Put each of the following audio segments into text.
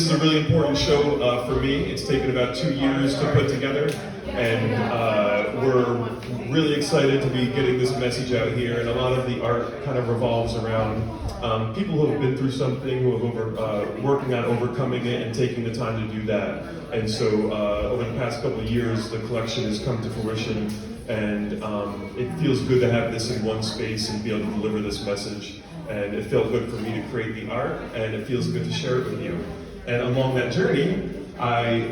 is a really important show for me. It's taken about 2 years to put together, and we're really excited to be getting this message out here. And a lot of the art kind of revolves around people who have been through something, who have working on overcoming it and taking the time to do that. And so over the past couple of years, the collection has come to fruition, and it feels good to have this in one space and be able to deliver this message. And it felt good for me to create the art, and it feels good to share it with you. And along that journey, Penny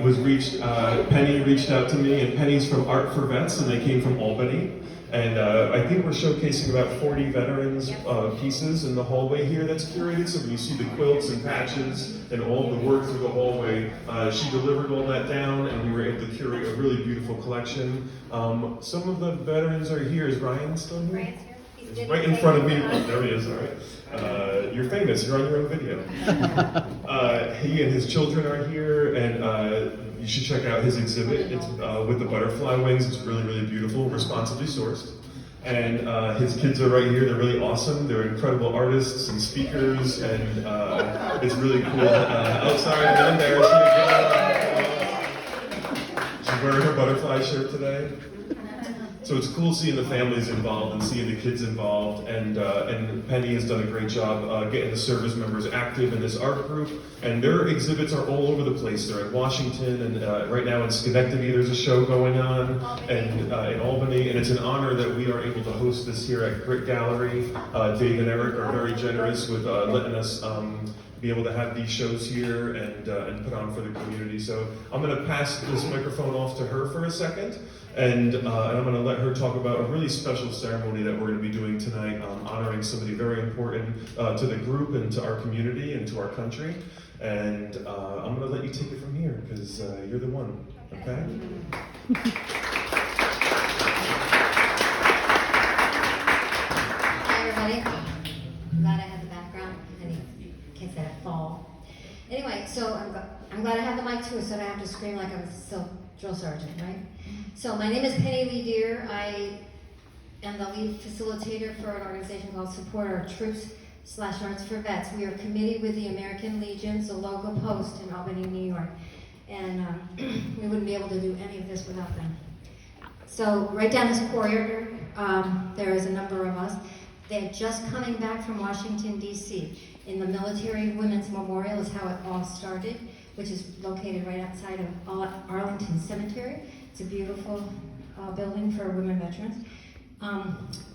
reached out to me, and Penny's from Art for Vets, and they came from Albany. And I think we're showcasing about 40 veterans pieces in the hallway here that's curated. So when you see the quilts and patches and all the work through the hallway, she delivered all that down, and we were able to curate a really beautiful collection. Some of the veterans are here. Is Ryan still here? Ryan's here. He's right in front of me. Oh, there he is, all right. You're famous, you're on your own video. He and his children are here, and you should check out his exhibit. It's with the butterfly wings. It's really, really beautiful, responsibly sourced. And his kids are right here. They're really awesome. They're incredible artists and speakers, and it's really cool. Sorry, I'm embarrassed. She's wearing her butterfly shirt today. So it's cool seeing the families involved and seeing the kids involved, and Penny has done a great job getting the service members active in this art group, and their exhibits are all over the place. They're in Washington, and right now in Schenectady there's a show going on, and in Albany, and it's an honor that we are able to host this here at Grit Gallery. Dave and Eric are very generous with letting us be able to have these shows here and put on for the community. So I'm going to pass this microphone off to her for a second, and I'm going to let her talk about a really special ceremony that we're going to be doing tonight, honoring somebody very important to the group and to our community and to our country. And I'm going to let you take it from here, because you're the one, okay? Hi everybody. I'm glad I had the background. Any kids that fall. Anyway, so I'm glad I have the mic too, so I don't have to scream like I'm a drill sergeant, right? So my name is Penny Lee Deer. I am the lead facilitator for an organization called Support Our Troops/Arts for Vets. We are committed with the American Legion, Zaloga Post in Albany, New York. And we wouldn't be able to do any of this without them. So right down this corridor, there is a number of us. They're just coming back from Washington, D.C. in the Military Women's Memorial is how it all started, which is located right outside of Arlington Cemetery. It's a beautiful building for women veterans.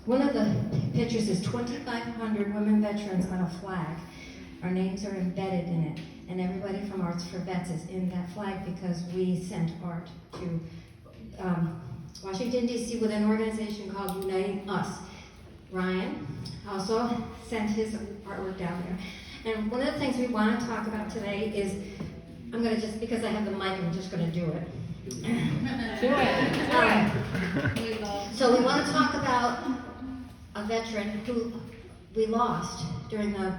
One of the pictures is 2,500 women veterans on a flag. Our names are embedded in it, and everybody from Arts for Vets is in that flag because we sent art to Washington, D.C. with an organization called Uniting Us. Ryan also sent his artwork down there. And one of the things we want to talk about today is, I'm going to just, because I have the mic, I'm just going to do it. Do it. All right. So we want to talk about a veteran who we lost during the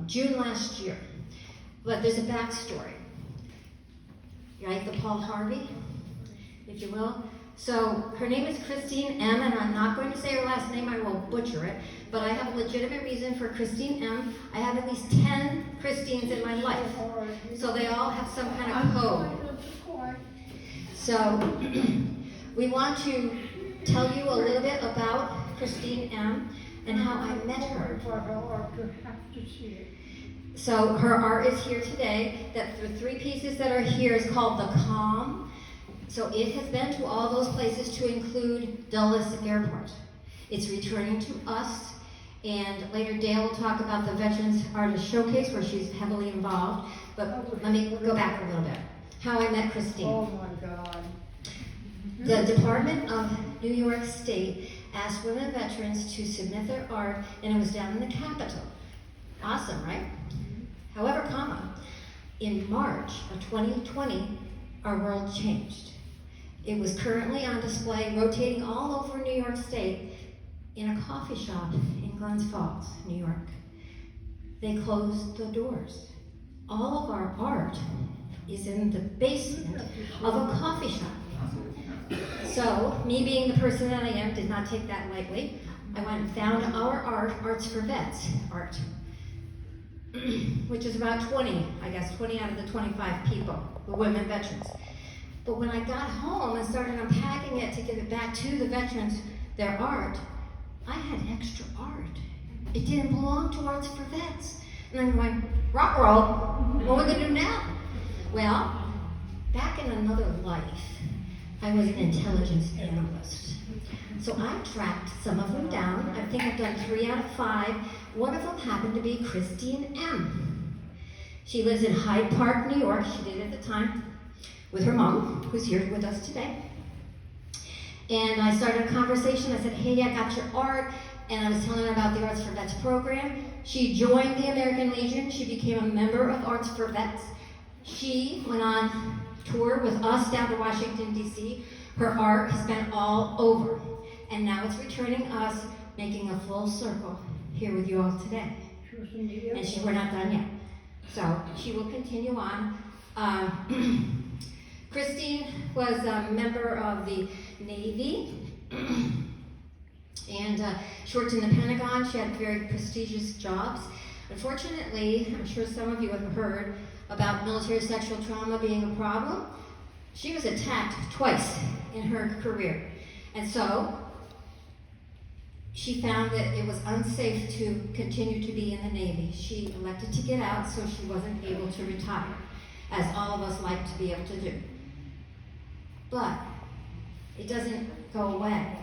June last year. But there's a backstory, right? The Paul Harvey, if you will. So her name is Christine M, and I'm not going to say her last name, I will butcher it, but I have a legitimate reason for Christine M. I have at least 10 Christines in my life, so they all have some kind of code. So we want to tell you a little bit about Christine M and how I met her. So her art is here today. That the 3 pieces that are here is called The Calm. So it has been to all those places, to include Dulles Airport. It's returning to us, and later Dale will talk about the Veterans Artist Showcase, where she's heavily involved. But let me go back a little bit. How I met Christine. Oh my God. The Department of New York State asked women veterans to submit their art, and it was down in the Capitol. Awesome, right? However, in March of 2020, our world changed. It was currently on display, rotating all over New York State in a coffee shop in Glens Falls, New York. They closed the doors. All of our art is in the basement of a coffee shop. So, me being the person that I am, did not take that lightly. I went and found our art, Arts for Vets art. which is about 20, I guess, 20 out of the 25 people, the women veterans. But when I got home and started unpacking it to give it back to the veterans, their art, I had extra art. It didn't belong to Arts for Vets. And I'm going, rock roll, what are we gonna do now? Well, back in another life, I was an intelligence analyst. So I tracked some of them down. I think I've done 3 out of 5. One of them happened to be Christine M. She lives in Hyde Park, New York. She did at the time with her mom, who's here with us today. And I started a conversation. I said, hey, I got your art. And I was telling her about the Arts for Vets program. She joined the American Legion. She became a member of Arts for Vets. She went on tour with us down to Washington, D.C. Her art has been all over. And now it's returning us, making a full circle here with you all today. And we're not done yet. So she will continue on. Christine was a member of the Navy. And she worked in the Pentagon. She had very prestigious jobs. Unfortunately, I'm sure some of you have heard about military sexual trauma being a problem. She was attacked twice in her career. And so she found that it was unsafe to continue to be in the Navy. She elected to get out so she wasn't able to retire, as all of us like to be able to do. But it doesn't go away.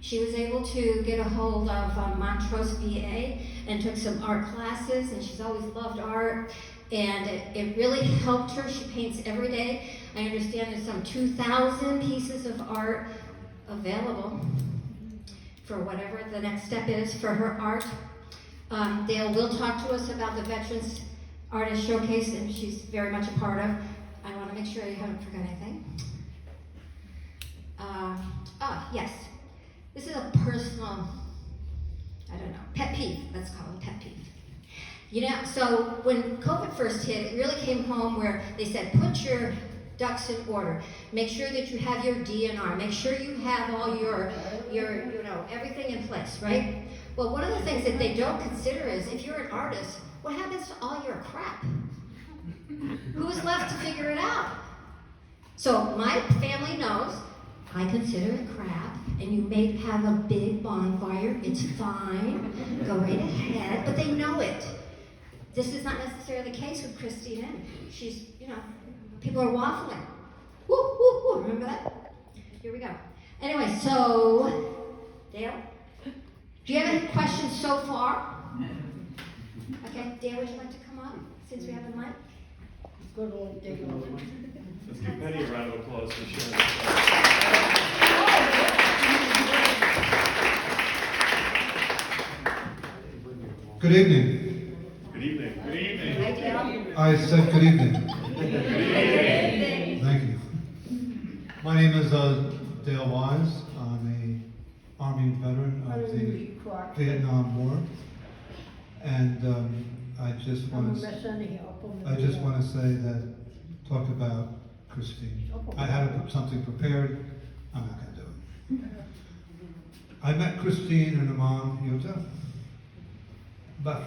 She was able to get a hold of Montrose, VA, and took some art classes, and she's always loved art, and it really helped her. She paints every day. I understand there's some 2,000 pieces of art available for whatever the next step is for her art. Dale will talk to us about the Veterans Artist Showcase, and she's very much a part of. I want to make sure you haven't forgot anything. Yes. This is a personal, pet peeve. Let's call it pet peeve. You know, so when COVID first hit, it really came home where they said, put your ducks in order. Make sure that you have your DNR. Make sure you have all your everything in place, right? Well, one of the things that they don't consider is if you're an artist, what happens to all your crap? Who's left to figure it out? So my family knows I consider it crap, and you may have a big bonfire. It's fine. Go right ahead. But they know it. This is not necessarily the case with Christina. She's, people are waffling. Woo, woo, woo. Remember that? Here we go. Anyway, so, Dale, do you have any questions so far? Okay, Dale, would you like to come up since we have the mic? Good old Dale. Let's give Penny a round of applause for sharing this. Good evening. Good evening. Good evening. Hi, Dale. I said good evening. Good evening. Thank you. My name is Dale Wise. I'm a Army veteran of the Vietnam War, and I just want to say that talk about Christine. I had something prepared. I'm not going to do it. I met Christine and her mom, Yuta, about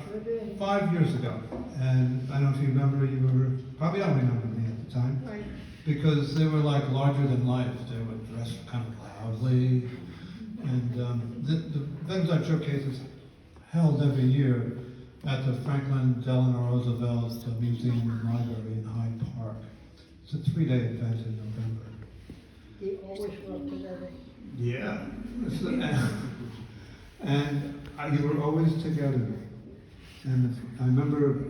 5 years ago. And I don't know if you remember, you probably don't remember me at the time. Right. Because they were like larger than life. They were dressed kind of loudly. And the Veterans Showcase is held every year at the Franklin Delano Roosevelt Museum and Library in Hyde Park. It's a 3-day event in November. They always work together. Yeah. And you were always together. And I remember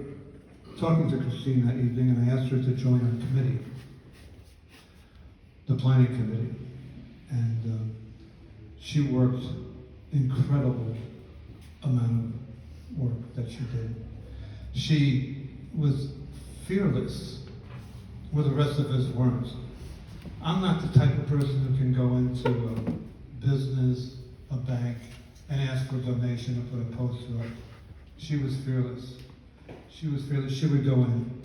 talking to Christine that evening, and I asked her to join our committee, the planning committee. And she worked incredible amount of work that she did. She was fearless where the rest of us weren't. I'm not the type of person who can go into a business, a bank, and ask for a donation or put a poster up. She was fearless. She was fearless. She would go in,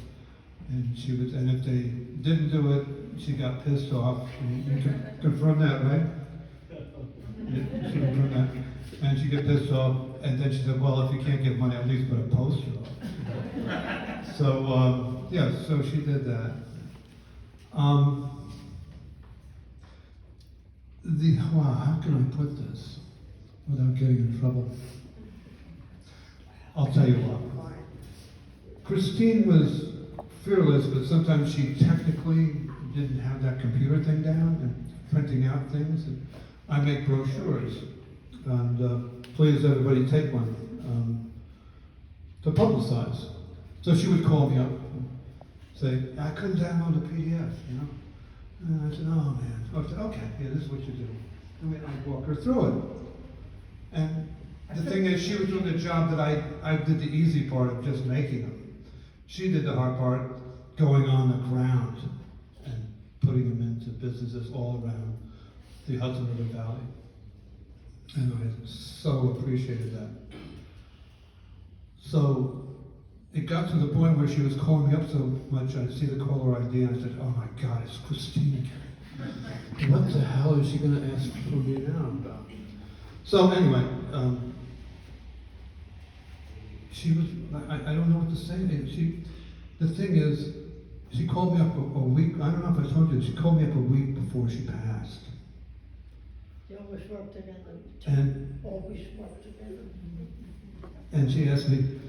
and if they didn't do it, she got pissed off. You can confirm that, right? Yeah, she confirmed that. And she'd get pissed off, and then she said, well, if you can't give money, at least put a poster up. So, yeah, so she did that. Wow, how can I put this without getting in trouble? I'll tell you what. Christine was fearless, but sometimes she technically didn't have that computer thing down and printing out things. And I make brochures, and please everybody take one to publicize. So she would call me up and say, I couldn't download the PDF, you know. And I said, oh man. I said, okay, yeah, this is what you do. And I'd walk her through it. And the thing is, she was doing the job that I did the easy part of just making them. She did the hard part, going on the ground and putting them into businesses all around the Hudson River Valley. And I so appreciated that. So it got to the point where she was calling me up so much, I'd see the caller ID and I said, oh my God, it's Christine again. What the hell is she going to ask for me now about? So anyway, she was, I don't know what to say. The thing is, she called me up a week, I don't know if I told you, she called me up a week before she passed. They always work together. And Always work together. And she asked me,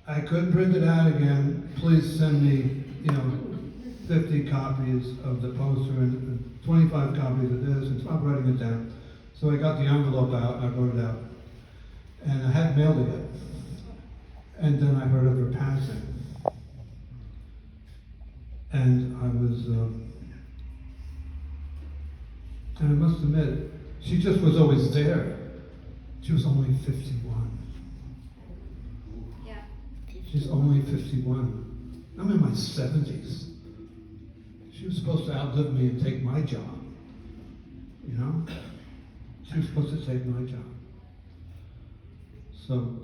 I couldn't print it out again, please send me, 50 copies of the poster and 25 copies of this, and stop writing it down. So I got the envelope out, and I wrote it out. And I hadn't mailed it yet. And then I heard of her passing. And I was, and I must admit, she just was always there. She was only 51. Yeah. She's only 51. I'm in my 70s. She was supposed to outlive me and take my job. You know? She was supposed to take my job. So,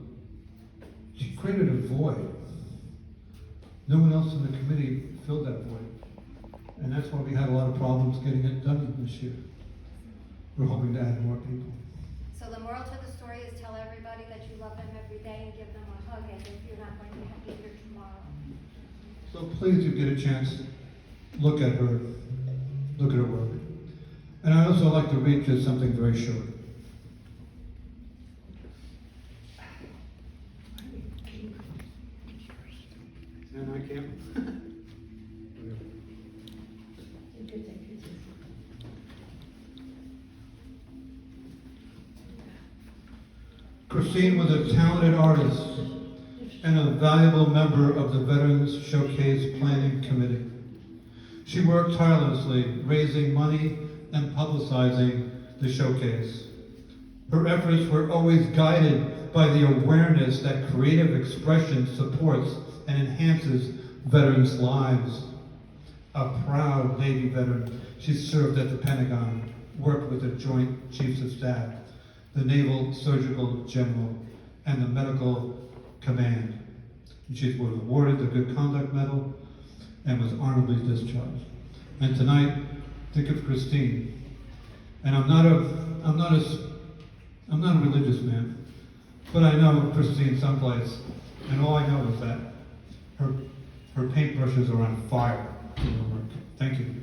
she created a void. No one else in the committee filled that void. And that's why we had a lot of problems getting it done this year. We're hoping to add more people. So the moral to the story is tell everybody that you love them every day and give them a hug as if you're not going to be here tomorrow. So please, if you get a chance, look at her work. And I also like to read just something very short. And I can't. Thank you. Christine was a talented artist and a valuable member of the Veterans Showcase Planning Committee. She worked tirelessly, raising money and publicizing the showcase. Her efforts were always guided by the awareness that creative expression supports and enhances veterans' lives. A proud Navy veteran, she served at the Pentagon, worked with the Joint Chiefs of Staff, the Naval Surgical General, and the Medical Command. She was awarded the Good Conduct Medal and was honorably discharged. And tonight, think of Christine. And I'm not a religious man, but I know Christine someplace, and all I know is that her paintbrushes are on fire in her work. Thank you.